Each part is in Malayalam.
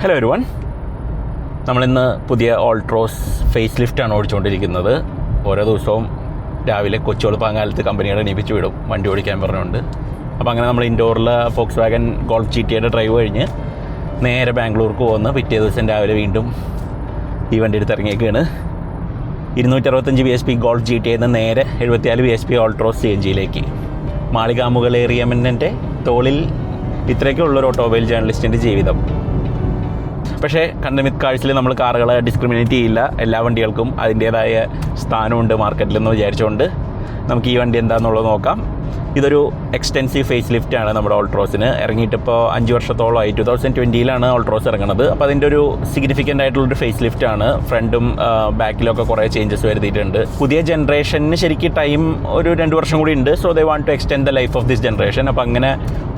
ഹലോ എവരിവൺ, നമ്മളിന്ന് പുതിയ ഓൾട്രോസ് ഫേസ് ലിഫ്റ്റാണ് ഓടിച്ചുകൊണ്ടിരിക്കുന്നത്. ഓരോ ദിവസവും രാവിലെ കൊച്ചുവെളുപ്പാങ്കാലത്ത് കമ്പനികളെ എണീപ്പിച്ച് വിടും വണ്ടി ഓടിക്കാൻ പറഞ്ഞുകൊണ്ട്. അപ്പോൾ അങ്ങനെ നമ്മൾ ഇൻഡോറിൽ ഫോക്സ് വാഗൻ ഗോൾഫ് GTയുടെ ഡ്രൈവ് കഴിഞ്ഞ് നേരെ ബാംഗ്ലൂർക്ക് പോകുന്ന പിറ്റേ ദിവസം രാവിലെ വീണ്ടും ഈ വണ്ടി എടുത്ത് ഇറങ്ങിയേക്കാണ്. 265 BHP ഗോൾഫ് GTയിൽ നിന്ന് നേരെ 74 BHP ഓൾട്രോസ് CNGയിലേക്ക്. മാളികാമുകളേറിയമ്മൻ്റെ തോളിൽ ഇത്രയൊക്കെ ഉള്ളൊരു ഓട്ടോമൊബൈൽ ജേർണലിസ്റ്റിൻ്റെ ജീവിതം. പക്ഷേ കണ്ടമിത് കാഴ്ചയിൽ നമ്മൾ കാറുകളെ ഡിസ്ക്രിമിനേറ്റ് ചെയ്യില്ല. എല്ലാ വണ്ടികൾക്കും അതിൻ്റേതായ സ്ഥാനമുണ്ട് മാർക്കറ്റിലെന്ന് വിചാരിച്ചുകൊണ്ട് നമുക്ക് ഈ വണ്ടി എന്താണെന്നുള്ളത് നോക്കാം. ഇതൊരു എക്സ്റ്റെൻസീവ് ഫേസ് ലിഫ്റ്റാണ് നമ്മുടെ ഓൾട്രോസിന്. ഇറങ്ങിയിട്ടിപ്പോൾ 5 വർഷത്തോളമായി. 2020 ഓൾട്രോസ് ഇറങ്ങുന്നത്. അപ്പോൾ അതിൻ്റെ ഒരു സിഗ്നിഫിക്കൻ്റ് ആയിട്ടുള്ളൊരു ഫേസ് ലിഫ്റ്റാണ്. ഫ്രണ്ടും ബാക്കിലൊക്കെ കുറേ ചേഞ്ചസ് വരുത്തിയിട്ടുണ്ട്. പുതിയ ജനറേഷന് ശരിക്കും ടൈം ഒരു 2 വർഷം കൂടി ഉണ്ട്. So they want to extend the life of this generation. അപ്പോൾ അങ്ങനെ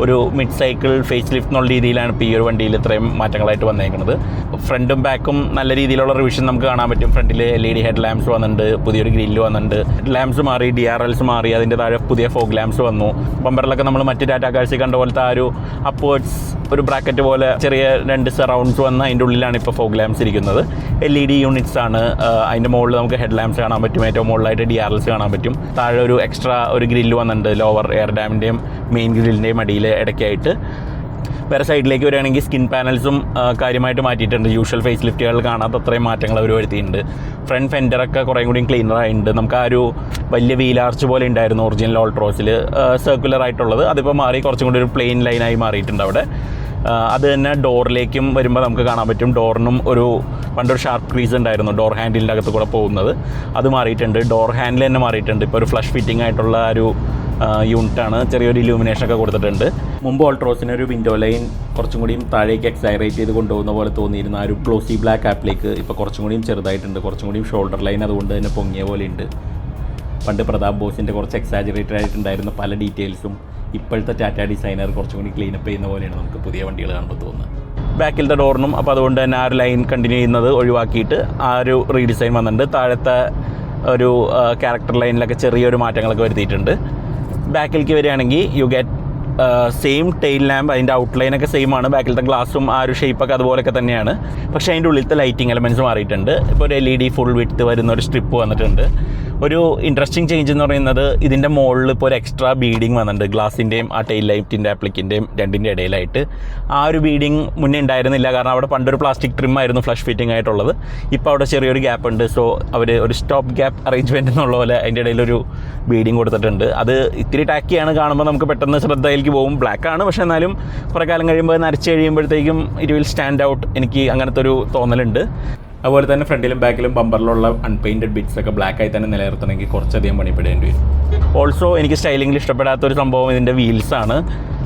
ഒരു മിഡ് സൈക്കിൾ ഫേസ് ലിഫ്റ്റ് എന്നുള്ള രീതിയിലാണ് ഇപ്പോൾ ഈ ഒരു വണ്ടിയിൽ ഇത്രയും മാറ്റങ്ങളായിട്ട് വന്നേക്കുന്നത്. ഫ്രണ്ടും ബാക്കും നല്ല രീതിയിലുള്ള റിവിഷൻ നമുക്ക് കാണാൻ പറ്റും. ഫ്രണ്ടിൽ LED ഹെഡ് ലാംപ്സ് വന്നിട്ടുണ്ട്, പുതിയൊരു ഗ്രില്ല് വന്നിട്ടുണ്ട്, ലാംപ്സ് മാറി, DRLs മാറി, അതിൻ്റെ താഴെ പുതിയ ഫോഗ് ലാംപ്സ് വന്നു. ബമ്പറിലൊക്കെ നമ്മൾ മറ്റ് ടാറ്റ കാഴ്ച കണ്ട പോലത്തെ ആ ഒരു അപ്വേർഡ്സ് ഒരു ബ്രാക്കറ്റ് പോലെ ചെറിയ 2 സറൗണ്ട്സ് വന്ന് അതിൻ്റെ ഉള്ളിലാണ് ഇപ്പോൾ ഫോഗ് ലാംപ്സ് ഇരിക്കുന്നത്. LED യൂണിറ്റ്സ് ആണ്. അതിൻ്റെ മുകളിൽ നമുക്ക് ഹെഡ് ലാംപ്സ് കാണാൻ പറ്റും. ഏറ്റവും മുകളിലായിട്ട് DRLs കാണാൻ പറ്റും. താഴെ ഒരു എക്സ്ട്രാ ഒരു ഗ്രില്ല് വന്നിട്ടുണ്ട്, ലോവർ എയർ ഡാമിൻ്റെയും മെയിൻ ഗ്രില്ലിൻ്റെയും അടിയിൽ ഇടയ്ക്കായിട്ട്. വേറെ സൈഡിലേക്ക് വരികയാണെങ്കിൽ സ്കിൻ പാനൽസും കാര്യമായിട്ട് മാറ്റിയിട്ടുണ്ട്. യൂഷ്വൽ ഫേസ് ലിഫ്റ്റുകൾ കാണാത്ത അത്രയും മാറ്റങ്ങൾ അവർ വരുത്തിയിട്ടുണ്ട്. ഫ്രണ്ട് ഫെൻഡറൊക്കെ കുറേ കൂടി ക്ലീനർ ആയിട്ടുണ്ട്. നമുക്ക് ആ ഒരു വലിയ വീലാർച്ച് പോലെ ഉണ്ടായിരുന്നു ഒറിജിനൽ ഓൾട്രോസിൽ, സർക്കുലർ ആയിട്ടുള്ളത്. അതിപ്പോൾ മാറി കുറച്ചും കൂടി ഒരു പ്ലെയിൻ ലൈനായി മാറിയിട്ടുണ്ട് അവിടെ. അത് തന്നെ ഡോറിലേക്കും വരുമ്പോൾ നമുക്ക് കാണാൻ പറ്റും. ഡോറിനും പണ്ടൊരു ഷാർപ്പ് ക്രീസ് ഉണ്ടായിരുന്നു ഡോർ ഹാൻഡിലിൻ്റെ അകത്ത് കൂടെ പോകുന്നത്. അത് മാറിയിട്ടുണ്ട്. ഡോർ ഹാൻഡിൽ തന്നെ മാറിയിട്ടുണ്ട്. ഇപ്പോൾ ഒരു ഫ്ലഷ് ഫിറ്റിംഗ് ആയിട്ടുള്ള ഒരു യൂണിറ്റാണ്. ചെറിയൊരു ഇലൂമിനേഷനൊക്കെ കൊടുത്തിട്ടുണ്ട്. മുമ്പ് ഓൾട്രോസിന് ഒരു വിൻഡോ ലൈൻ കുറച്ചും കൂടിയും താഴേക്ക് എക്സൈറേറ്റ് ചെയ്ത് കൊണ്ടുപോകുന്ന പോലെ തോന്നിയിരുന്ന ആ ഒരു ഗ്ലോസി ബ്ലാക്ക് ആപ്പിലേക്ക് ഇപ്പോൾ കുറച്ചും കൂടിയും ചെറുതായിട്ടുണ്ട്. കുറച്ചും കൂടിയും ഷോൾഡർ ലൈൻ അതുകൊണ്ട് തന്നെ പൊങ്ങിയ പോലെ ഉണ്ട്. പണ്ട് പ്രതാപ് ബോസിൻ്റെ കുറച്ച് എക്സാജറേറ്റഡ് ആയിട്ടുണ്ടായിരുന്ന പല ഡീറ്റെയിൽസും ഇപ്പോഴത്തെ ടാറ്റ ഡിസൈനർ കുറച്ചും കൂടി ക്ലീനപ്പ് ചെയ്യുന്ന പോലെയാണ് നമുക്ക് പുതിയ വണ്ടികൾ കാണുമ്പോൾ തോന്നുന്നത്. ബാക്കിലത്തെ ഡോറിനും അപ്പോൾ അതുകൊണ്ട് തന്നെ ആ ഒരു ലൈൻ കണ്ടിന്യൂ ചെയ്യുന്നത് ഒഴിവാക്കിയിട്ട് ആ ഒരു റീഡിസൈൻ വന്നിട്ടുണ്ട്. താഴത്തെ ഒരു ക്യാരക്ടർ ലൈനിലൊക്കെ ചെറിയൊരു മാറ്റങ്ങളൊക്കെ വരുത്തിയിട്ടുണ്ട്. ബാക്കിലേക്ക് വരികയാണെങ്കിൽ you get same tail lamp. അതിൻ്റെ ഔട്ട്ലൈനൊക്കെ സെയിം ആണ്. ബാക്കിലത്തെ ഗ്ലാസും ആ ഒരു ഷേപ്പൊക്കെ അതുപോലെയൊക്കെ തന്നെയാണ്. പക്ഷേ അതിൻ്റെ ഉള്ളിലത്തെ ലൈറ്റിംഗ് എലമെൻറ്റ്സ് മാറിയിട്ടുണ്ട്. ഇപ്പോൾ ഒരു LED ഫുൾ വിഡ്ത്ത് വരുന്ന ഒരു സ്ട്രിപ്പ് വന്നിട്ടുണ്ട്. ഒരു ഇൻട്രസ്റ്റിംഗ് ചേഞ്ച് എന്ന് പറയുന്നത് ഇതിൻ്റെ മുകളിൽ ഇപ്പോൾ ഒരു എക്സ്ട്രാ ബീഡിങ് വന്നിട്ടുണ്ട്. ഗ്ലാസിൻ്റെയും ആ ടെയിൽ ലൈറ്റിൻ്റെ ആപ്ലിക്കിൻ്റെയും രണ്ടിൻ്റെ ഇടയിലായിട്ട്. ആ ഒരു ബീഡിങ് മുന്നേ ഉണ്ടായിരുന്നില്ല. കാരണം അവിടെ പണ്ടൊരു പ്ലാസ്റ്റിക് ട്രിം ആയിരുന്നു ഫ്ലഷ് ഫിറ്റിംഗ് ആയിട്ടുള്ളത്. ഇപ്പോൾ അവിടെ ചെറിയൊരു ഗ്യാപ്പ് ഉണ്ട്. സോ അവർ ഒരു സ്റ്റോപ്പ് ഗ്യാപ്പ് അറേഞ്ച്മെൻറ്റ് എന്നുള്ള പോലെ അതിൻ്റെ ഇടയിലൊരു ബീഡിങ് കൊടുത്തിട്ടുണ്ട്. അത് ഇത്തിരി ടാക്കിയാണ്. കാണുമ്പോൾ നമുക്ക് പെട്ടെന്ന് ശ്രദ്ധയിലേക്ക് പോകും. ബ്ലാക്കാണ്, പക്ഷേ എന്നാലും കുറേ കാലം കഴിയുമ്പോൾ നരച്ച് കഴിയുമ്പോഴത്തേക്കും ഇറ്റ് വിൽ സ്റ്റാൻഡ് ഔട്ട്. എനിക്ക് അങ്ങനത്തെ ഒരു തോന്നലുണ്ട്. അതുപോലെ തന്നെ ഫ്രണ്ടിലും ബാക്കിലും ബമ്പറിലുള്ള അൺപെയിൻറ്റഡ് ബിറ്റ്സ് ഒക്കെ ബ്ലാക്കായി തന്നെ നിലനിർത്തണമെങ്കിൽ കുറച്ചധികം പണിപ്പെടേണ്ടി വരും. ഓൾസോ എനിക്ക് സ്റ്റൈലിങ്ങിൽ ഇഷ്ടപ്പെടാത്തൊരു സംഭവം ഇതിൻ്റെ വീൽസാണ്.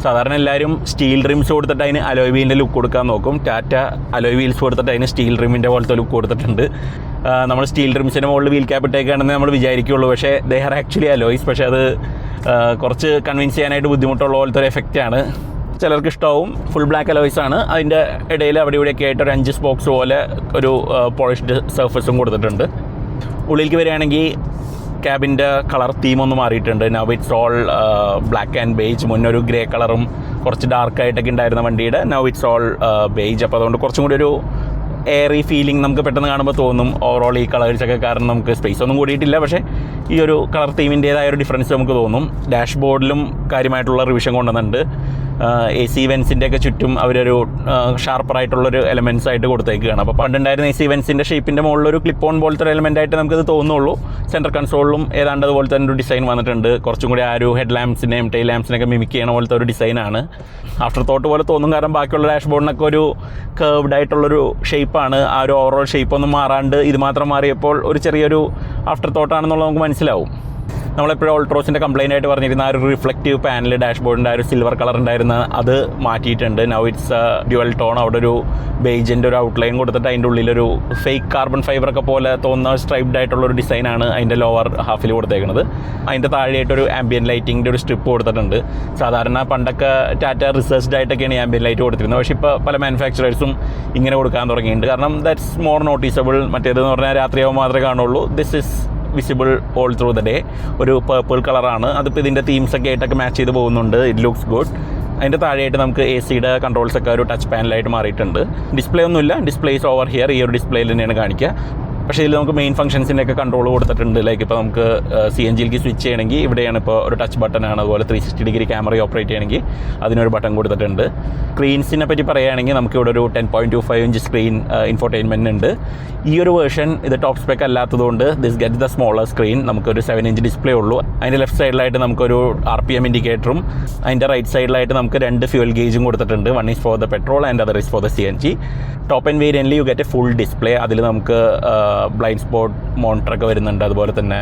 സാധാരണ എല്ലാവരും സ്റ്റീൽ റിംസ് കൊടുത്തിട്ട് അതിന് അലോയ് വീലിൻ്റെ ലുക്ക് കൊടുക്കാൻ നോക്കും. ടാറ്റ അലോയ് വീൽസ് കൊടുത്തിട്ട് അതിന് സ്റ്റീൽ റിമിൻ്റെ പോലത്തെ ലുക്ക് കൊടുത്തിട്ടുണ്ട്. നമ്മൾ സ്റ്റീൽ റിംസിൻ്റെ മുകളിൽ വീൽ ക്യാപ്പ് ഇട്ടേക്കാണെന്ന് നമ്മൾ വിചാരിക്കുകയുള്ളൂ. പക്ഷേ ദേ ആർ ആക്ച്വലി അലോയ്സ്. പക്ഷേ അത് കുറച്ച് കൺവിൻസ് ചെയ്യാനായിട്ട് ബുദ്ധിമുട്ടുള്ള പോലത്തെ ഒരു എഫക്റ്റാണ്. ചിലർക്ക് ഇഷ്ടമാവും. ഫുൾ ബ്ലാക്ക് അലോയ്സ് ആണ്. അതിൻ്റെ ഇടയിൽ അവിടെ ഇവിടെയൊക്കെ ആയിട്ട് ഒരു 5 സ്പോക്സ് പോലെ ഒരു പോളിഷ്ഡ് സർഫസും കൊടുത്തിട്ടുണ്ട്. ഉള്ളിലേക്ക് വരികയാണെങ്കിൽ ക്യാബിൻ്റെ കളർ തീമൊന്ന് മാറിയിട്ടുണ്ട്. Now it's all black and beige. മുന്നൊരു ഗ്രേ കളറും കുറച്ച് ഡാർക്കായിട്ടൊക്കെ ഉണ്ടായിരുന്ന വണ്ടിയുടെ നൗ ഇറ്റ്സ് ഓൾ ബേജ്. അപ്പോൾ അതുകൊണ്ട് കുറച്ചും കൂടി ഒരു എയറി ഫീലിംഗ് നമുക്ക് പെട്ടെന്ന് കാണുമ്പോൾ തോന്നും. ഓവറോൾ ഈ കളേഴ്സൊക്കെ കാരണം നമുക്ക് സ്പേസ് ഒന്നും കൂടിയിട്ടില്ല. പക്ഷേ ഈ ഒരു കളർ തീമിൻ്റേതായ ഒരു ഡിഫറൻസ് നമുക്ക് തോന്നും. ഡാഷ് ബോർഡിലും കാര്യമായിട്ടുള്ള റിവിഷൻ കൊണ്ടുവന്നിട്ടുണ്ട്. AC വെൻസിൻ്റെയൊക്കെ ചുറ്റും അവരൊരു ഷാർപ്പറായിട്ടുള്ളൊരു എലമെൻറ്റ്സ് ആയിട്ട് കൊടുത്തേക്കുകയാണ്. അപ്പോൾ പണ്ടുണ്ടായിരുന്ന AC വെൻസിൻ്റെ ഷേപ്പിൻ്റെ മുകളിലൊരു ക്ലിപ്പ് ഓൺ പോലത്തെ ഒരു എലമെൻ്റ് ആയിട്ട് നമുക്കത് തോന്നുള്ളൂ. സെൻറ്റർ കൺസോളിലും ഏതാണ്ട് അതുപോലെ തന്നെ ഒരു ഡിസൈൻ വന്നിട്ടുണ്ട്. കുറച്ചും കൂടി ആ ഒരു ഹെഡ് ലാംപ്സിനെയും ടെയിൽ ലാംപ്സിനെയൊക്കെ മിമിക് ചെയ്യണ പോലത്തെ ഒരു ഡിസൈനാണ്. ആഫ്റ്റർ തോട്ട് പോലെ തോന്നും. കാരണം ബാക്കിയുള്ള ഡാഷ് ബോർഡിനൊക്കെ ഒരു കർവ്ഡ് ആയിട്ടുള്ളൊരു ഷേപ്പാണ്. ആ ഒരു ഓവറോൾ ഷേപ്പൊന്നും മാറാണ്ട് ഇത് മാത്രം മാറിയപ്പോൾ ഒരു ചെറിയൊരു ആഫ്റ്റർ തോട്ടാണെന്നുള്ളത് നമുക്ക് മനസ്സിലാവും. നമ്മളെപ്പോഴും ഓൾട്രോസിൻ്റെ കംപ്ലയിൻ്റ് ആയിട്ട് പറഞ്ഞിരുന്ന ആ ഒരു റിഫ്ലക്റ്റീവ് പാനൽ ഡാഷ്ബോർഡിൻ്റെ ആ ഒരു സിൽവർ കളർ ഉണ്ടായിരുന്ന അത് മാറ്റിയിട്ടുണ്ട്. Now it's dual tone. അവിടെ ഒരു ബേജിൻ്റെ ഒരു ഔട്ട്ലൈൻ കൊടുത്തിട്ട് അതിൻ്റെ ഉള്ളിലൊരു ഫേക്ക് കാർബൺ ഫൈബറൊക്കെ പോലെ തോന്നുന്ന സ്ട്രൈപ്ഡ് ആയിട്ടുള്ളൊരു ഡിസൈനാണ് അതിൻ്റെ ലോവർ ഹാഫിൽ കൊടുത്തേക്കുന്നത്. അതിൻ്റെ താഴെയായിട്ടൊരു ആംബിയൻ ലൈറ്റിങ്ങിൻ്റെ ഒരു സ്ട്രിപ്പ് കൊടുത്തിട്ടുണ്ട്. സാധാരണ പണ്ടൊക്കെ ടാറ്റ റിസർച്ച്ഡ് ആയിട്ടൊക്കെയാണ് ഈ ആംബിയൻ ലൈറ്റ് കൊടുത്തിരുന്നത്. പക്ഷേ ഇപ്പോൾ പല മാനുഫാക്ചറേഴ്സും ഇങ്ങനെ കൊടുക്കാൻ തുടങ്ങിയിട്ടുണ്ട്. കാരണം ദാറ്റ്സ് മോർ നോട്ടീസബിൾ. മറ്റേതെന്ന് പറഞ്ഞാൽ രാത്രിയാവുമ്പോൾ മാത്രമേ കാണുള്ളൂ. This is visible all through the day. ഒരു പേർപ്പിൾ കളറാണ്. അതിപ്പോൾ ഇതിൻ്റെ തീംസൊക്കെ ആയിട്ടൊക്കെ മാച്ച് ചെയ്ത് പോകുന്നുണ്ട്. It looks good. അതിൻ്റെ താഴെയായിട്ട് നമുക്ക് AC-യുടെ കൺട്രോൾസൊക്കെ ഒരു ടച്ച് പാനലായിട്ട് മാറിയിട്ടുണ്ട്. ഡിസ്പ്ലേ ഒന്നുമില്ല, ഡിസ്പ്ലേ ഈസ് ഓവർ ഹിയർ, ഈ ഒരു ഡിസ്പ്ലേയിൽ തന്നെയാണ് കാണിക്കുക. പക്ഷേ ഇതിൽ നമുക്ക് മെയിൻ ഫംഗ്ഷൻസിൻ്റെയൊക്കെ കൺട്രോൾ കൊടുത്തിട്ടുണ്ട്. ലൈക്ക് ഇപ്പോൾ നമുക്ക് CNGയിലേക്ക് സ്വിച്ച് ചെയ്യണമെങ്കിൽ ഇവിടെയാണ് ഇപ്പോൾ ഒരു ടച്ച് ബട്ടനാണ്. അതുപോലെ 360 ഡിഗ്രി ക്യാമറ ഓപ്പറേറ്റ് ചെയ്യണമെങ്കിൽ അതിനൊരു ബട്ടൺ കൊടുത്തിട്ടുണ്ട്. സ്ക്രീൻസിനെ പറ്റി പറയുകയാണെങ്കിൽ നമുക്കിവിടെ ഒരു 10.25 ഇഞ്ച് സ്ക്രീൻ ഇൻഫോർടൈൻമെൻറ്റ് ഉണ്ട്. ഈ ഒരു വേർഷൻ ഇത് ടോപ്പ് സ്പെക്ക് അല്ലാത്തതുകൊണ്ട് this get the smaller screen. നമുക്കൊരു 7 ഇഞ്ച് ഡിസ്പ്ലേ ഉള്ളൂ. അതിൻ്റെ ലെഫ്റ്റ് സൈഡിലായിട്ട് നമുക്കൊരു RPM ഇൻഡിക്കേറ്ററും അതിൻ്റെ റൈറ്റ് സൈഡിലായിട്ട് നമുക്ക് 2 ഫ്യൂൽ ഗേജും കൊടുത്തിട്ടുണ്ട്. One is for the petrol and other is for the CNG. Top end വേരിയൻ്റിൽ you get a full display. അതിൽ നമുക്ക് ബ്ലൈൻഡ് സ്പോട്ട് മോണിറ്ററൊക്കെ വരുന്നുണ്ട്. അതുപോലെ തന്നെ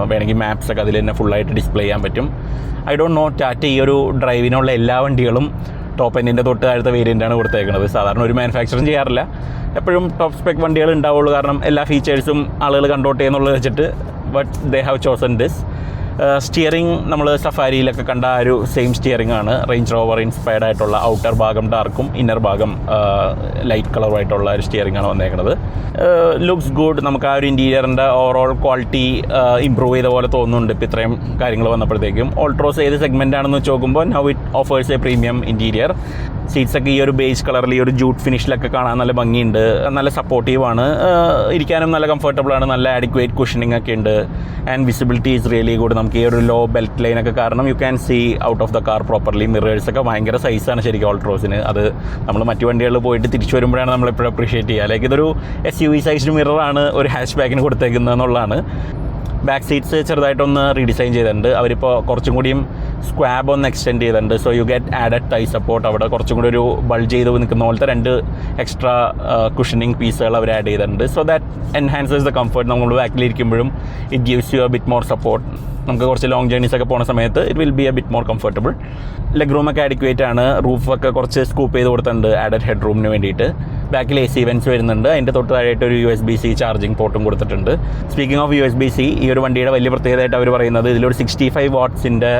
വേണമെങ്കിൽ മാപ്സൊക്കെ അതിൽ തന്നെ ഫുള്ളായിട്ട് ഡിസ്പ്ലേ ചെയ്യാൻ പറ്റും. ഐ ഡോണ്ട് നോ, ടാറ്റ ഈ ഒരു ഡ്രൈവിനുള്ള എല്ലാ വണ്ടികളും ടോപ്പ് എൻഡിൻ്റെ തൊട്ട് താഴത്തെ വേരിയൻ്റാണ് കൊടുത്തേക്കുന്നത്. സാധാരണ ഒരു മാനുഫാക്ചറും ചെയ്യാറില്ല, എപ്പോഴും ടോപ്പ് സ്പെക്ക് വണ്ടികൾ ഉണ്ടാവുള്ളൂ. കാരണം എല്ലാ ഫീച്ചേഴ്സും ആളുകൾ കണ്ടോട്ടെ എന്നുള്ളത് വെച്ചിട്ട്. But they have chosen this. Steering നമ്മൾ സഫാരിയിലൊക്കെ കണ്ട ആ ഒരു സെയിം സ്റ്റിയറിംഗ് ആണ്. റേഞ്ച് റോവർ ഇൻസ്പയർഡ് ആയിട്ടുള്ള ഔട്ടർ ഭാഗം ഡാർക്കും ഇന്നർ ഭാഗം ലൈറ്റ് കളറുമായിട്ടുള്ള ഒരു സ്റ്റിയറിംഗ് ആണ് വന്നേക്കുന്നത്. Looks good. നമുക്ക് ആ ഒരു ഇൻറ്റീരിയറിൻ്റെ ഓവറോൾ ക്വാളിറ്റി ഇമ്പ്രൂവ് ചെയ്ത പോലെ തോന്നുന്നുണ്ട് ഇപ്പോൾ ഇത്രയും കാര്യങ്ങൾ വന്നപ്പോഴത്തേക്കും. ഓൾട്രോസ് ഏത് സെഗ്മെൻ്റ് ആണെന്ന് വെച്ച് നോക്കുമ്പോൾ now it offers a premium interior. സീറ്റ്സൊക്കെ ഈ ഒരു ബേജ് കളറിൽ ഈ ഒരു ജൂട്ട് ഫിനിഷിലൊക്കെ കാണാൻ നല്ല ഭംഗിയുണ്ട്. നല്ല സപ്പോർട്ടീവാണ്, ഇരിക്കാനും നല്ല കംഫർട്ടബിളാണ്. നല്ല ആഡിക്വേറ്റ് കുഷനിങ് ഒക്കെ ഉണ്ട്. And visibility is really good. നമുക്ക് ഈ ഒരു ലോ ബെൽറ്റ് ലൈനൊക്കെ കാരണം you can see out of the car properly. മിറേഴ്സൊക്കെ ഭയങ്കര സൈസാണ് ശരിക്കും ഓൾട്രോസിന്. അത് നമ്മൾ മറ്റു വണ്ടികളിൽ പോയിട്ട് തിരിച്ചു വരുമ്പോഴാണ് നമ്മളെപ്പോഴും അപ്രീഷിയേറ്റ് ചെയ്യുക. ലൈക്ക് ഇതൊരു SUV സൈസ്ഡ് മിററാണ് ഒരു ഹാഷ് ബാക്കിന് കൊടുത്തേക്കുന്നത് എന്നുള്ളതാണ്. ബാക്ക് സീറ്റ്സ് ചെറുതായിട്ടൊന്ന് റീഡിസൈൻ ചെയ്തിട്ടുണ്ട്. അവരിപ്പോൾ കുറച്ചും കൂടിയും സ്ക്വാബ് ഒന്ന് എക്സ്റ്റെൻഡ് ചെയ്തിട്ടുണ്ട്. സോ യു ഗെറ്റ് ആഡഡ് തൈ സപ്പോർട്ട്. അവിടെ കുറച്ചും കൂടി ഒരു ബൾജ് ചെയ്ത് നിൽക്കുന്ന പോലത്തെ 2 എക്സ്ട്രാ കുഷനിങ് പീസുകൾ അവർ ആഡ് ചെയ്തിട്ടുണ്ട്. So that enhances the comfort. നമ്മൾ ബാക്കിലിരിക്കുമ്പോഴും it gives you a bit more support. നമുക്ക് കുറച്ച് ലോങ് ജേർണീസൊക്കെ പോകുന്ന സമയത്ത് it will be a bit more comfortable. Leg റൂമൊക്കെ ആഡിക്വേറ്റ് ആണ്. റൂഫൊക്കെ കുറച്ച് സ്കൂപ്പ് ചെയ്ത് കൊടുത്തിട്ടുണ്ട് ആഡഡ് ഹെഡ് റൂമിന് വേണ്ടിയിട്ട്. ബാക്കിൽ AC വെൻസ് വരുന്നുണ്ട്. അതിൻ്റെ തൊട്ട് താഴെയായിട്ട് ഒരു USB-C ചാർജിങ് പോർട്ടും കൊടുത്തിട്ടുണ്ട്. സ്പീക്കിംഗ് ഓഫ് USB-C, ഈ ഒരു വണ്ടിയുടെ വലിയ പ്രത്യേകതയായിട്ട് അവർ പറയുന്നത് ഇതിലൊരു 65 വാട്ട്സിൻ്റെ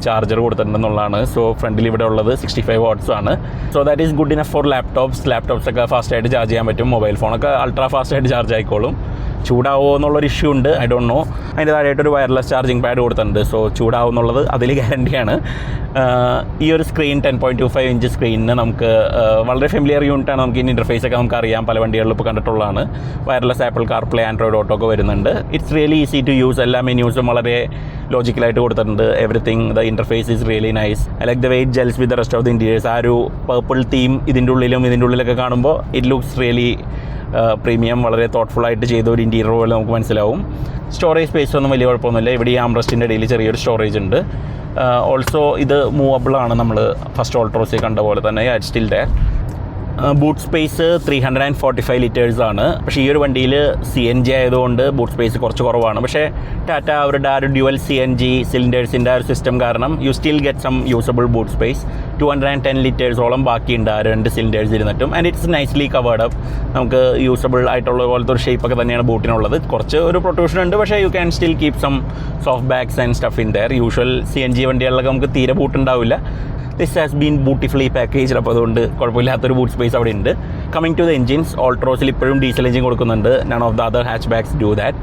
ചാർജർ കൊടുത്തിട്ടുണ്ടെന്നുള്ളതാണ്. സോ ഫ്രണ്ടിൽ ഇവിടെ ഉള്ളത് 65 വാട്ട്സ് ആണ്. So that is good enough for laptops ഒക്കെ ഫാസ്റ്റായിട്ട് ചാർജ് ചെയ്യാൻ പറ്റും. മൊബൈൽ ഫോണൊക്കെ അൾട്രാ ഫാസ്റ്റായിട്ട് ചാർജ് ആയിക്കോളും. ചൂടാവുമോ എന്നുള്ളൊരു ഇഷ്യൂ ഉണ്ട്, ഐ ഡോണ്ട് നോ. അതിൻ്റെ താഴെയായിട്ടൊരു വയർലെസ് ചാർജിങ് പാഡ് കൊടുത്തിട്ടുണ്ട്. സോ ചൂടാവും എന്നുള്ളത് അതിൽ ഗ്യാരണ്ടിയാണ്. ഈ ഒരു സ്ക്രീൻ 10.25 ഇഞ്ച് സ്ക്രീനിന് നമുക്ക് വളരെ ഫെമിലിയർ യൂണിറ്റാണ്. നമുക്ക് ഈ ഇൻ്റർഫേസൊക്കെ നമുക്ക് അറിയാം, പല വണ്ടികളിലും ഇപ്പോൾ കണ്ടിട്ടുള്ളതാണ്. Wireless Apple CarPlay, Android Auto ഒക്കെ വരുന്നുണ്ട്. It's really easy to use. എല്ലാ മെന്യൂസും വളരെ ലോജിക്കലായിട്ട് കൊടുത്തിട്ടുണ്ട്. Everything the interface is really nice. I like the way it gels with the rest of the interiors. ആ ഒരു പർപ്പിൾ തീം ഇതിൻ്റെ ഉള്ളിലൊക്കെ കാണുമ്പോൾ ഇറ്റ് ലുക്സ് റിയലി പ്രീമിയം. വളരെ തോട്ട്ഫുള്ളായിട്ട് ചെയ്ത ഒരു ഇൻറ്റീരിയർ പോലെ നമുക്ക് മനസ്സിലാവും. സ്റ്റോറേജ് സ്പേസ് ഒന്നും വലിയ കുഴപ്പമൊന്നുമില്ല. ഇവിടെ ഈ ആംറസ്റ്റിൻ്റെ ഇടയിൽ ചെറിയൊരു സ്റ്റോറേജ് ഉണ്ട്. ഓൾസോ ഇത് മൂവബിൾ ആണ്. നമ്മൾ ഫസ്റ്റ് ഓൾട്രോസിൽ കണ്ട പോലെ തന്നെ it's still there. Boot space 345 litres ആണ്. പക്ഷേ ഈ ഒരു വണ്ടിയിൽ CNG ആയതുകൊണ്ട് ബൂട്ട് സ്പേസ് കുറച്ച് കുറവാണ്. പക്ഷേ ടാറ്റ അവരുടെ ആ ഒരു ഡ്യുവൽ CNG സിലിണ്ടേഴ്സിൻ്റെ ആ ഒരു സിസ്റ്റം കാരണം you still get some usable boot space. 210 ലിറ്റേഴ്സോളം ബാക്കിയുണ്ട് ആ 2 സിലിണ്ടേഴ്സ് ഇരുന്നിട്ടും. And it's nicely covered up. നമുക്ക് യൂസബിൾ ആയിട്ടുള്ള പോലത്തെ ഒരു ഷേപ്പൊക്കെ തന്നെയാണ് ബൂട്ടിനുള്ളത്. കുറച്ച് ഒരു പ്രൊട്രൂഷൻ ഉണ്ട്, പക്ഷേ you can still keep some soft bags and stuff in there. Usual CNG വണ്ടികളിലൊക്കെ നമുക്ക് തീരെ ബൂട്ടുണ്ടാവില്ല. This has been beautifully packaged. അപ്പോൾ അതുകൊണ്ട് കുഴപ്പമില്ലാത്തൊരു ബൂട്ട് സ്പേസ് അവിടെ ഉണ്ട്. കമ്മിങ് ടു ദ എഞ്ചിൻസ്, ഓൾട്രോസിൽ ഇപ്പോഴും ഡീസൽ എഞ്ചിൻ കൊടുക്കുന്നുണ്ട്. None of the other hatchbacks do that.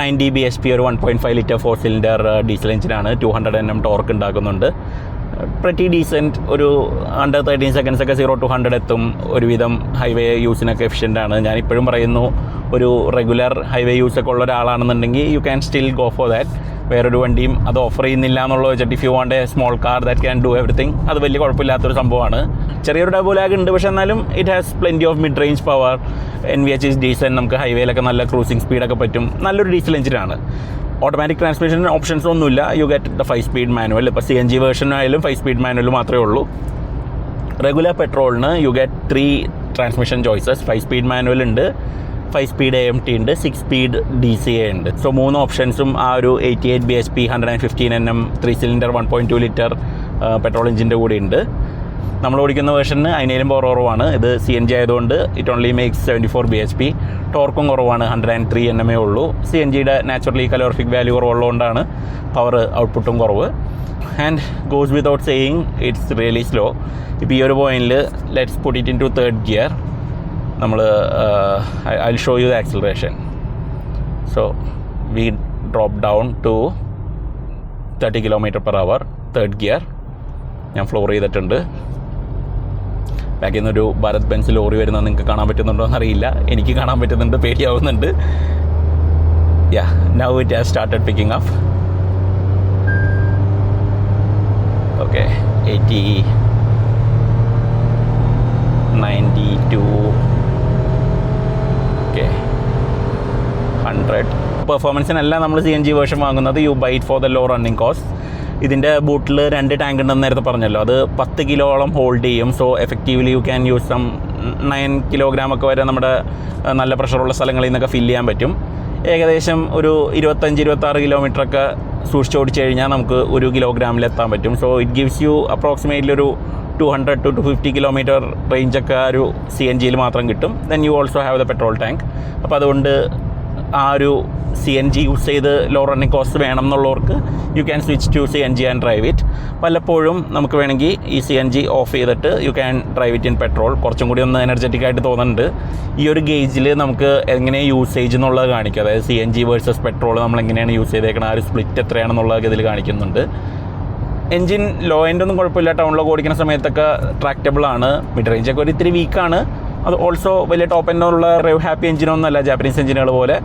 90 bhp ഒരു 1.5 ലിറ്റർ 4 സിലിണ്ടർ ഡീസൽ എഞ്ചിനാണ്. 200 Nm ടോർക്ക് ഉണ്ടാക്കുന്നുണ്ട്. Pretty decent. ഒരു അണ്ടർ 13 seconds ഒക്കെ 0 to 100 എത്തും. ഒരുവിധം ഹൈവേ യൂസിനൊക്കെ എഫിഷ്യൻ്റ് ആണ്. ഞാനിപ്പോഴും പറയുന്നു, ഒരു റെഗുലർ ഹൈവേ യൂസൊക്കെ ഉള്ള ഒരാളാണെന്നുണ്ടെങ്കിൽ you can still go for that. വേറൊരു വണ്ടിയും അത് ഓഫർ ചെയ്യുന്നില്ല എന്നുള്ളത് വെച്ചിട്ട് if you want a small car that can do everything, അത് വലിയ കുഴപ്പമില്ലാത്തൊരു സംഭവമാണ്. ചെറിയൊരു ഡബോ ലാഗ് ഉണ്ട്, പക്ഷേ എന്നാലും it has plenty of mid range power. NVH is decent. നമുക്ക് ഹൈവേയിലൊക്കെ നല്ല ക്രൂസിങ് സ്പീഡൊക്കെ പറ്റും. നല്ലൊരു ഡീസൽ എഞ്ചിനാണ്. ഓട്ടോമാറ്റിക് ട്രാൻസ്മിഷൻ ഓപ്ഷൻസ് ഒന്നുമില്ല. You get the 5-speed manual. ഇപ്പോൾ CNG വേർഷനായാലും 5-speed മാനുവൽ മാത്രമേ ഉള്ളൂ. റെഗുലർ പെട്രോളിന് you get 3 transmission choices. 5-speed manual ഉണ്ട്, 5-speed AMT ഉണ്ട്, 6-speed DCA ഉണ്ട്. സോ 3 ഓപ്ഷൻസും ആ ഒരു 88 bhp 115 Nm 3 cylinder 1.2 litre petrol എഞ്ചിൻ്റെ കൂടെ ഉണ്ട്. നമ്മൾ ഓടിക്കുന്ന വേർഷന് അതിനേലും പവർ കുറവാണ്. ഇത് CNG ആയതുകൊണ്ട് ഇറ്റ് ഓൺലി മേക്സ് 74 bhp. ടോർക്കും കുറവാണ്, 103 Nm ഉള്ളൂ. CNGയുടെ നാച്ചുറലി കലോറിഫിക് വാല്യൂ കുറവുള്ളതുകൊണ്ടാണ് പവർ ഔട്ട്പുട്ടും കുറവ്. And goes without saying it's really slow. ഇപ്പോൾ ഈ ഒരു പോയിന്റിൽ let's put it in to 3rd gear. നമ്മൾ I will show you the acceleration. So we drop down to 30 km/h 3rd gear. ഞാൻ ഫ്ലോർ ചെയ്തിട്ടുണ്ട്. ബാക്കിൽ നിന്നൊരു ഭാരത് ബെൻസ് ലോറി വരുന്നത് നിങ്ങൾക്ക് കാണാൻ പറ്റുന്നുണ്ടോ എന്നറിയില്ല. എനിക്ക് കാണാൻ പറ്റുന്നുണ്ട്, പേടിയാവുന്നുണ്ട്. Yeah, now it has started picking up. Okay, 80, 92, okay, 100. പെർഫോമൻസിനല്ല നമ്മൾ CNG വേർഷൻ വാങ്ങുന്നത്. You buy it for the low running cost. ഇതിൻ്റെ ബൂട്ടിൽ 2 ടാങ്ക് ഉണ്ടെന്ന് നേരത്തെ പറഞ്ഞല്ലോ, അത് 10 കിലോളം ഹോൾഡ് ചെയ്യും. So effectively you can use some 9 കിലോഗ്രാമൊക്കെ വരെ നമ്മുടെ നല്ല പ്രഷറുള്ള സ്ഥലങ്ങളിൽ നിന്നൊക്കെ ഫില്ല് ചെയ്യാൻ പറ്റും. ഏകദേശം ഒരു 25-26 കിലോമീറ്ററൊക്കെ സൂക്ഷിച്ച് ഓടിച്ചു കഴിഞ്ഞാൽ നമുക്ക് 1 കിലോഗ്രാമിലെത്താൻ പറ്റും. So it gives U approximately ഒരു 200 to 250 കിലോമീറ്റർ റേഞ്ചൊക്കെ ഒരു CNGയിൽ മാത്രം കിട്ടും. Then you also have the petrol tank. അപ്പോൾ അതുകൊണ്ട് ആ ഒരു CNG യൂസ് ചെയ്ത് ലോ റണ്ണിങ് കോസ്റ്റ് വേണം എന്നുള്ളവർക്ക് you can switch to CNG and drive it. പലപ്പോഴും നമുക്ക് വേണമെങ്കിൽ ഈ CNG ഓഫ് ചെയ്തിട്ട് you can drive it in petrol. കുറച്ചും കൂടി ഒന്ന് എനർജറ്റിക് ആയിട്ട് തോന്നുന്നുണ്ട്. ഈ ഒരു ഗേജിൽ നമുക്ക് എങ്ങനെ യൂസേജ് എന്നുള്ളത് കാണിക്കും. അതായത് CNG വേഴ്സസ് പെട്രോൾ നമ്മൾ എങ്ങനെയാണ് യൂസ് ചെയ്തേക്കണം, ആ ഒരു സ്പ്ലിറ്റ് എത്രയാണെന്നുള്ളത് ഇതിൽ കാണിക്കുന്നുണ്ട്. എൻജിൻ ലോ എൻഡ് ഒന്നും കുഴപ്പമില്ല. ടൗണിലൊക്കെ ഓടിക്കുന്ന സമയത്തൊക്കെ ട്രാക്റ്റബിൾ ആണ്. മിഡ് റേഞ്ചൊക്കെ ഒരു ഇത്തിരി വീക്കാണ്. അത് ഓൾസോ വലിയ ടോപ്പ് എൻഡുള്ള ഡ്രൈവ് ഹാപ്പി എഞ്ചിനൊന്നുമല്ല ജാപ്പനീസ് എഞ്ചിനുകൾ പോലെ.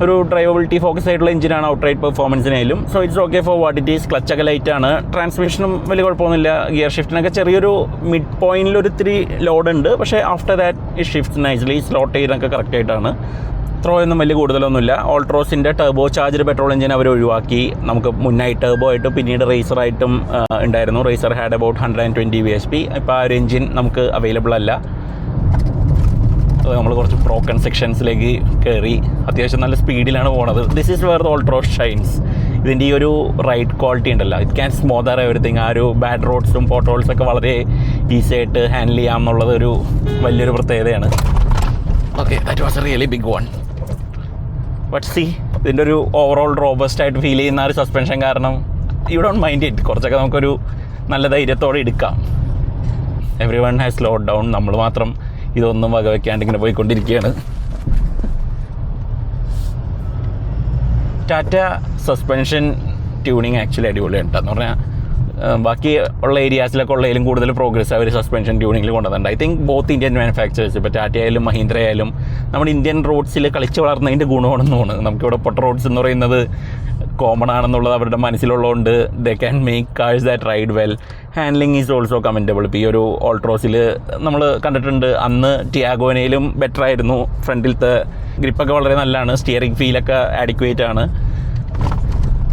ഒരു ഡ്രൈവബിലിറ്റി ഫോക്കസ് ആയിട്ടുള്ള എഞ്ചിനാണ് ഔട്ട്റൈറ്റ് പെർഫോമൻസിനായാലും. So it's okay for what it is. ക്ലച്ചൊക്കെ ലൈറ്റാണ്. ട്രാൻസ്മിഷനും വലിയ കുഴപ്പമൊന്നുമില്ല. ഗിയർ ഷിഫ്റ്റിനൊക്കെ ചെറിയൊരു മിഡ് പോയിന്റിൽ ഒരു ഇത്തിരി ലോഡ് ഉണ്ട്. പക്ഷേ after that it shift nicely. Slot ചെയ്തൊക്കെ കറക്റ്റായിട്ടാണ്. ത്രോ ഒന്നും വലിയ കൂടുതലൊന്നുമില്ല. ഓൾട്രോസിൻ്റെ ടർബോ ചാർജ് പെട്രോൾ എഞ്ചിൻ അവർ ഒഴിവാക്കി. നമുക്ക് മുന്നായി ടർബോ ആയിട്ടും പിന്നീട് റേസറായിട്ടും ഉണ്ടായിരുന്നു. Racer had about 120 bhp. ഇപ്പോൾ ആ ഒരു എഞ്ചിൻ നമുക്ക് അവൈലബിൾ അല്ല. നമ്മൾ കുറച്ച് ബ്രോക്കൺ സെക്ഷൻസിലേക്ക് കയറി അത്യാവശ്യം നല്ല സ്പീഡിലാണ് പോകുന്നത്. This is where the Altroz shines. ഇതിൻ്റെ ഈ ഒരു റൈഡ് ക്വാളിറ്റി ഉണ്ടല്ലോ, ഇറ്റ് ക്യാൻ സ്മോദർ എവറിത്തിങ്. ആ ഒരു ബാഡ് റോഡ്സും പോട്ടോൾസൊക്കെ വളരെ ഈസി ആയിട്ട് ഹാൻഡിൽ ചെയ്യാം എന്നുള്ളത് ഒരു വലിയൊരു പ്രത്യേകതയാണ്. Okay, that was a really big one. But see, ഇതിൻ്റെ ഒരു ഓവറോൾ റോബസ്റ്റ് ആയിട്ട് ഫീൽ ചെയ്യുന്ന ആ ഒരു സസ്പെൻഷൻ കാരണം യു ഡോണ്ട് മൈൻഡ് ഇറ്റ്. കുറച്ചൊക്കെ നമുക്കൊരു നല്ല ധൈര്യത്തോടെ എടുക്കാം. Everyone has slowed down. നമ്മൾ മാത്രം ഇതൊന്നും വകവയ്ക്കാണ്ട് ഇങ്ങനെ പോയിക്കൊണ്ടിരിക്കുകയാണ്. ടാറ്റ സസ്പെൻഷൻ ട്യൂണിങ് ആക്ച്വലി അടിപൊളിയാണ് കേട്ടോ. എന്ന് പറഞ്ഞാൽ ബാക്കി ഉള്ള ഏരിയാസിലൊക്കെ ഉള്ളതിലും കൂടുതൽ പ്രോഗ്രസ് അവർ സസ്പെൻഷൻ ട്യൂണിങ്ങിൽ കൊണ്ടുവന്നിട്ടുണ്ട്. I think both Indian manufacturers, ഇപ്പോൾ ടാറ്റ ആയാലും മഹീന്ദ്ര ആയാലും നമ്മുടെ ഇന്ത്യൻ റോഡ്സിൽ കളിച്ച് വളർന്നതിൻ്റെ ഗുണമാണെന്ന് തോന്നുന്നു. നമുക്കിവിടെ പൊട്ട റോഡ്സ് എന്ന് പറയുന്നത് കോമൺ ആണെന്നുള്ളത് അവരുടെ മനസ്സിലുള്ളതുകൊണ്ട് they can make cars that ride well. Handling is also commendable. ഇപ്പോൾ ഈ ഒരു ഓൾട്രോസിൽ നമ്മൾ കണ്ടിട്ടുണ്ട്, അന്ന് ടിയാഗോനയിലും ബെറ്റർ ആയിരുന്നു. ഫ്രണ്ടിലത്തെ ഗ്രിപ്പൊക്കെ വളരെ നല്ലതാണ്. സ്റ്റിയറിംഗ് ഫീലൊക്കെ ആഡിക്വേറ്റ് ആണ്.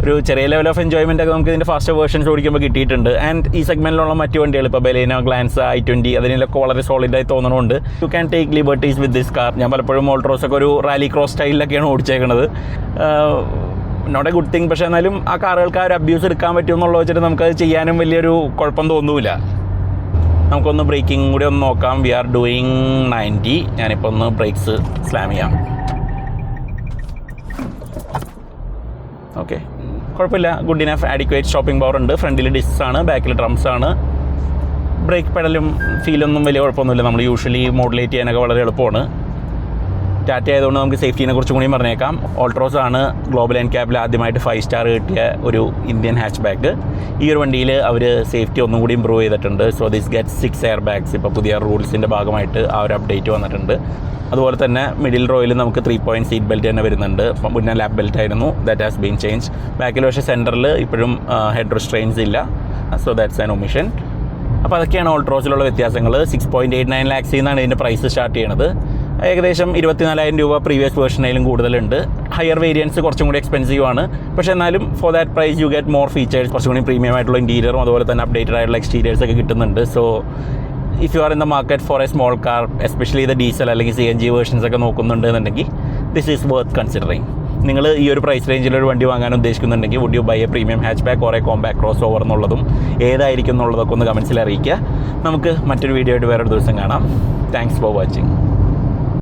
ഒരു ചെറിയ ലെവൽ ഓഫ് എൻജോയ്മെൻ്റ് ഒക്കെ നമുക്ക് ഇതിൻ്റെ ഫാസ്റ്റ് വേർഷൻസ് ഓടിക്കുമ്പോൾ കിട്ടിയിട്ടുണ്ട്. ആൻഡ് ഈ സെഗ്മെൻറ്റിലുള്ള മറ്റു വണ്ടികൾ ഇപ്പോൾ ബലേനോ, ഗ്ലാൻസ്, i20 അതിനൊക്കെ വളരെ സോളിഡായി തോന്നുന്നുണ്ട്. You can take liberties with this car. ഞാൻ പലപ്പോഴും ഓൾട്രോസൊക്കെ ഒരു റാലി ക്രോസ് സ്റ്റൈലിലൊക്കെയാണ് ഓടിച്ചേക്കുന്നത്. Not a good thing. പക്ഷേ എന്നാലും ആ കാറുകൾക്ക് ആ ഒരു അബ്യൂസ് എടുക്കാൻ പറ്റുമെന്നുള്ളത് വെച്ചിട്ട് നമുക്കത് ചെയ്യാനും വലിയൊരു കുഴപ്പം തോന്നൂല. നമുക്കൊന്ന് ബ്രേക്കിംഗ് കൂടി ഒന്ന് നോക്കാം. We are doing 90. ഞാനിപ്പോൾ ഒന്ന് ബ്രേക്സ് സ്ലാം ചെയ്യാം. ഓക്കെ, കുഴപ്പമില്ല. Good enough adequate stopping power ഉണ്ട്. ഫ്രണ്ടിൽ ഡിസ്ക്സ് ആണ്, ബാക്കിൽ ഡ്രംസ് ആണ്. ബ്രേക്ക് പെഡലും ഫീലൊന്നും വലിയ കുഴപ്പമൊന്നുമില്ല. നമ്മൾ യൂഷ്വലി മോഡുലേറ്റ് ചെയ്യാനൊക്കെ വളരെ എളുപ്പമാണ്. ടാറ്റ ആയതുകൊണ്ട് നമുക്ക് സേഫ്റ്റീനെ കുറിച്ചും കൂടി പറഞ്ഞേക്കാം. ഓൾട്രോസ് ആണ് ഗ്ലോബൽ NCAPൽ ആദ്യമായിട്ട് 5 സ്റ്റാർ കിട്ടിയ ഒരു ഇന്ത്യൻ ഹാച്ച് ബാക്ക്. ഈ ഒരു വണ്ടിയിൽ അവർ സേഫ്റ്റി ഒന്നും കൂടി ഇമ്പ്രൂവ് ചെയ്തിട്ടുണ്ട്. So this get 6 air bags. ഇപ്പോൾ പുതിയ റൂൾസിൻ്റെ ഭാഗമായിട്ട് ആ ഒരു അപ്ഡേറ്റ് വന്നിട്ടുണ്ട്. അതുപോലെ തന്നെ മിഡിൽ റോയിൽ നമുക്ക് 3 പോയിൻറ്റ് സീറ്റ് ബെൽറ്റ് തന്നെ വരുന്നുണ്ട്. മുന്നേ ലാപ്പ് ബെൽറ്റ് ആയിരുന്നു, ദാറ്റ് ഹാസ് ബീൻ ചേഞ്ച്. ബാക്കിൽ പക്ഷേ സെൻറ്ററിൽ ഇപ്പോഴും ഹെഡ് റെസ്ട്രെയിൻസ് ഇല്ല. So that's an omission. അപ്പോൾ അതൊക്കെയാണ് ഓൾട്രോസിലുള്ള വ്യത്യാസങ്ങൾ. 6.89 lakhs എന്നാണ് ഇതിൻ്റെ പ്രൈസ് സ്റ്റാർട്ട് ചെയ്യണത്. ഏകദേശം 24,000 രൂപ പ്രീവിയസ് വേർഷനിലും കൂടുതലുണ്ട്. ഹയർ വേരിയൻസ് കുറച്ചും കൂടി എക്സ്പെൻസീവ് ആണ്. പക്ഷേ എന്നാലും for that price you get more features. കുറച്ചും കൂടി പ്രീമിയം ആയിട്ടുള്ള ഇൻറ്റീരിയറും അതുപോലെ തന്നെ അപ്ഡേറ്റഡ് ആയിട്ടുള്ള എക്സ്റ്റീരിയേഴ്സൊക്കെ കിട്ടുന്നുണ്ട്. So if you are in the market for a small car, especially ഇത് ഡീസൽ അല്ലെങ്കിൽ CNG വേർഷൻസ് ഒക്കെ നോക്കുന്നുണ്ടെന്നുണ്ടെങ്കിൽ ദിസ് ഈസ് വർത്ത് കൺസിഡറിങ്. നിങ്ങൾ ഈ ഒരു പ്രൈസ് റേഞ്ചിലൊരു വണ്ടി വാങ്ങാൻ ഉദ്ദേശിക്കുന്നുണ്ടെങ്കിൽ would you buy a premium hatchback or a compact crossover എന്നുള്ളതും ഏതായിരിക്കും എന്നുള്ളതൊക്കെ ഒന്ന് കമൻസിൽ അറിയിക്കുക. നമുക്ക് മറ്റൊരു വീഡിയോ ആയിട്ട് വേറൊരു ദിവസം കാണാം. Thanks for watching.